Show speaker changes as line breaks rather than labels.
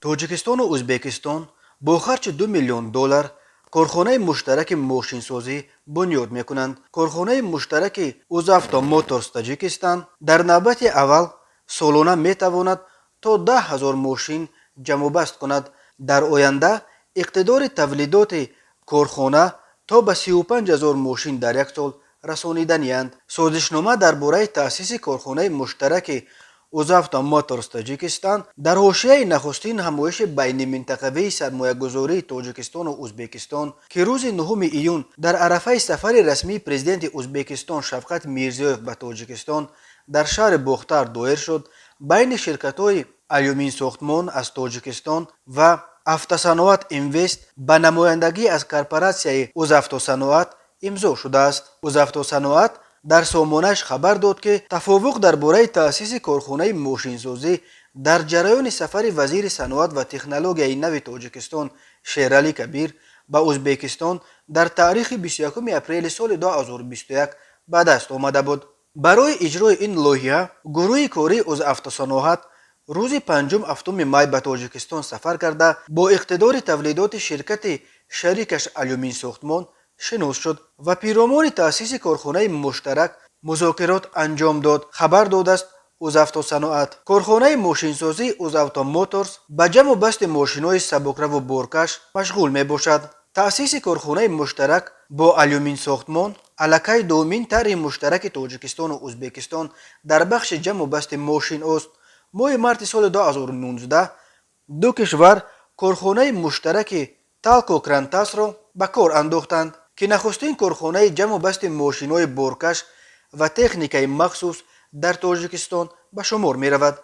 توجیکستان و ازبکستان با خرج 2 میلیون دلار کارخانه مشترک ماشینسازی بنیاد میکنند. کارخانه مشترک اوزافتا موتورز تاجیکستان در نوبت اول سالانه میتواند تا 10,000 ماشین جمع بست کند. در آینده اقتدار تولیدات کارخانه تا به 35,000 ماشین در یک سال رسانیدنی اند. سازشنامه درباره تأسیس کارخانه مشترک اوزافتا موتورز تاجیکستان در حاشیه نخستین همایش بین منطقوی سرمایه‌گذاری تاجیکستان و ازبکستان که روز 9 ایون در عرفه سفر رسمی پرزیدنت ازبکستان شفقت میرزیویف به تاجیکستان در شهر بختار دایر شد، بین شرکت‌های الومین ساختمان از تاجیکستان و автосаноат اینوست به نمایندگی از کارپوراسیای اوزافتوصناعت امضا شده است. اوزافتوصناعت در سامانه‌اش خبر داد که توافق درباره تأسیس کارخانه ماشینسازی در جریان سفر وزیر صنعت و تکنولوژی نو تاجیکستان شیرعلی کبیر به ازبکستان در تاریخ 21 اپریل سال 2021 به دست آمده بود. برای اجرای این لایحه گروه کاری اوزافتوصناعت روز 5 هفتم می به تاجیکستان سفر کرده با اقتدار تولیدات شرکت شریکش الومین ساختمان شناس شد و پیرامون تأسیس کارخانه مشترک مذاکرات انجام داد. خبر داده است اوزافتوصناعت کارخانه ماشینسازی اوزافتا موتورز به جمع و بست ماشین‌های سبکرو و بارکش مشغول می باشد. تأسیس کارخانه مشترک با الومین ساختمان علاقه دومین طرح مشترک تاجیکستان و ازبکستان در بخش جمع و بست ماشین است. ماه مارت سال 2019 دو کشور کارخانه مشترک تالکو کرانتاس را به کار انداختند که نخستین کارخانه جمع و بست ماشین‌های بارکش و تکنیک مخصوص در تاجیکستان به شمار می رود.